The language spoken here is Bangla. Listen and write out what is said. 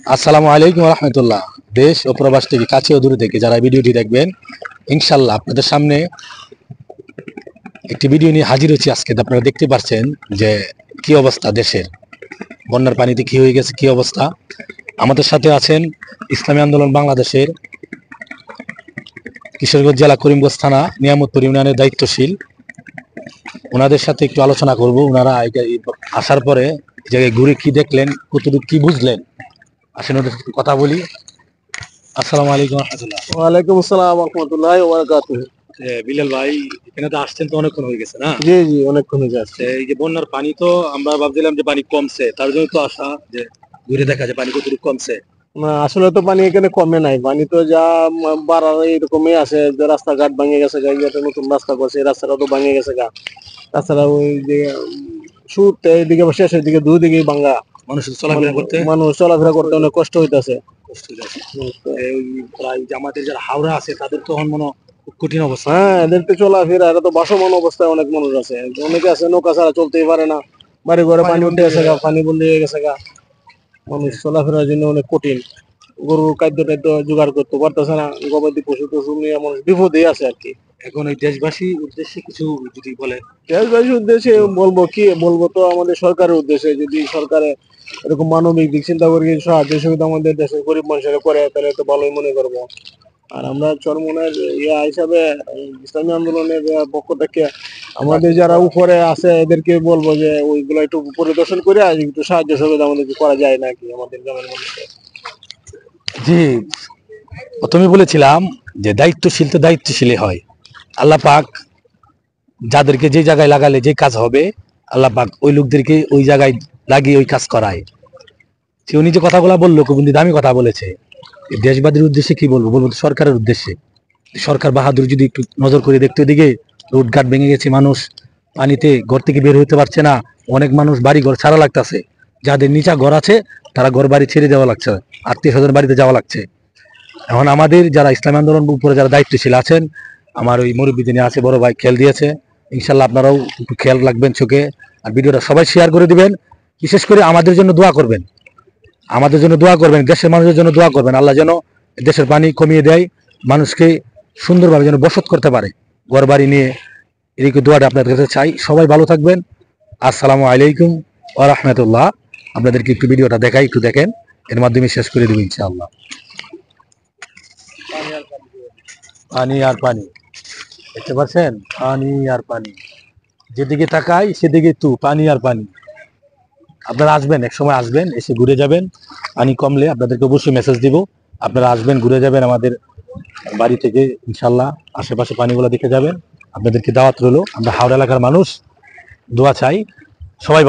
আসসালামু আলাইকুম রহমতুল্লাহ। দেশ ও প্রবাস থেকে কাছে ও দূরে থেকে যারা ভিডিওটি দেখবেন, ইনশাল্লাহ আপনাদের সামনে একটি ভিডিও নিয়ে হাজির হয়েছি। আজকে আপনারা দেখতে পাচ্ছেন যে কি অবস্থা দেশের, বন্যার পানিতে কি হয়ে গেছে, কি অবস্থা। আমাদের সাথে আছেন ইসলামী আন্দোলন বাংলাদেশের কিশোরগঞ্জ জেলা করিমগঞ্জ থানা নিয়ামতপুর ইউনিয়নের দায়িত্বশীল। ওনাদের সাথে একটু আলোচনা করব। ওনারা আসার পরে জায়গায় ঘুরে কি দেখলেন, কতটুকু কি বুঝলেন, আসেন ওদের সাথে কথা বলি। আসসালামু আলাইকুম রহমতুল্লাহ। ওয়ালাইকুম আসসালাম রহমতুল্লাহ ওয়াবারাকাতুহু। বিলাল ভাই, এখানে তো আসছেন তো অনেকক্ষণ হয়ে গেছে না? জি জি, অনেকক্ষণ হয়ে যাচ্ছে। এই যে বন্যার পানি, তো আমরা ভাবছিলাম যে পানি কমছে, তার জন্য তো আসা যে ঘুরে দেখা যায় পানি কতটুকু কমছে। না, আসলে তো পানি এখানে কমে নাই, পানি তো যা বাড়ার এরকমই আছে। যে রাস্তাঘাট ভেঙে গেছে গা, একটা নতুন রাস্তা করছে, এই রাস্তাটা তো ভেঙে গেছে গা। তাছাড়া ওই যে শুরুতে এইদিকে বা শেষের দিকে দুই দিকেই ভাঙা। মানুষ চলাফেরা করতে অনেক কষ্ট হইতাছে। আমাদের যারা হাওড়া আছে তাদের তো মনে খুব কঠিন অবস্থা। হ্যাঁ, এদের তো চলাফেরা, এরা তো ভাসমান অবস্থায় অনেক মানুষ আছে। অনেকে আছে নৌকা ছাড়া চলতেই পারে না, বাড়ি ঘরে পানি উঠে গেছে গা, পানি বন্দি হয়ে গেছে গা। মানুষ চলাফেরার জন্য অনেক কঠিন। গরুর খাদ্য টাদ্য জোগাড় করতে পারতেছে না, গবাদি পশু টশু নিয়ে মানুষ বিপদে আছে আর কি। এখন ওই দেশবাসীর উদ্দেশ্যে কিছু যদি বলে। দেশবাসীর উদ্দেশ্যে বলবো কি বলবো, তো আমাদের সরকারের উদ্দেশ্যে, যদি সরকারে এরকম মানবিক দিক চিন্তা করে সাহায্য সুবিধা আমাদের দেশের গরিব মানুষেরা করে, তাহলে তো ভালোই মনে করবো। আর আমরা চরমনের হিসাবে ইসলামী আন্দোলনের পক্ষ থেকে আমাদের যারা উপরে আছে এদেরকে বলবো যে ওইগুলো একটু পরিদর্শন করে একটু সাহায্য সুবিধা আমাদেরকে করা যায় নাকি আমাদের গ্রামের মানুষকে। জি, প্রথমে বলেছিলাম যে দায়িত্বশীল তো দায়িত্বশীলই হয়। আল্লাহ পাক যাদেরকে যে জায়গায় লাগালে যে কাজ হবে, আল্লাহ পাক ওই লোকদেরকে ওই জায়গায় লাগিয়ে ওই কাজ করায়। সে উনি যে কথাগুলো বললো, খুব দামি কথা বলেছে। দেশবাদীর উদ্দেশ্যে কি বলবো, বলবো সরকারের উদ্দেশ্যে। সরকার বাহাদুর যদি একটু নজর করে দেখতে, ওদিকে রোডঘাট ভেঙে গেছে, মানুষ পানিতে ঘর থেকে বের হতে পারছে না। অনেক মানুষ বাড়ি ঘর ছাড়া লাগতেছে, যাদের নিচা ঘর আছে তারা ঘর বাড়ি ছেড়ে যাওয়া লাগছে, আত্মীয় স্বজন বাড়িতে যাওয়া লাগছে। এখন আমাদের যারা ইসলামী আন্দোলন উপরে যারা দায়িত্বশীল আছেন, আমার ওই মুরব্বী যিনি আছে, বড় ভাই খেয়াল দিয়েছে, ইনশাল্লাহ আপনারাও একটু খেয়াল রাখবেন চোখে। আর ভিডিওটা সবাই শেয়ার করে দিবেন। বিশেষ করে আমাদের জন্য দোয়া করবেন, আমাদের জন্য দোয়া করবেন, দেশের মানুষের জন্য দোয়া করবেন। আল্লাহ যেন দেশের পানি কমিয়ে দেয়, মানুষকে সুন্দরভাবে যেন বসত করতে পারে ঘর বাড়ি নিয়ে। এদিকে দোয়াটা আপনাদের কাছে চাই। সবাই ভালো থাকবেন। আসসালামু আলাইকুম ওয়া রাহমাতুল্লাহ। আপনাদেরকে একটু ভিডিওটা দেখাই, একটু দেখেন, এর মাধ্যমে শেষ করে দেব ইনশাআল্লাহ। পানি আর পানি, দেখতে পাচ্ছেন? পানি আর পানি, যেদিকে তাকাই সেদিকে তো পানি আর পানি। আপনারা আসবেন, এক সময় আসবেন, এসে ঘুরে যাবেন। পানি কমলে আপনাদেরকে অবশ্যই মেসেজ দিব, আপনারা আসবেন, ঘুরে যাবেন আমাদের বাড়ি থেকে ইনশাল্লাহ। আশেপাশে পানিগুলো দেখে যাবেন। আপনাদেরকে দাওয়াত রইল। আমরা হাওড়া এলাকার মানুষ, দোয়া চাই। সবাই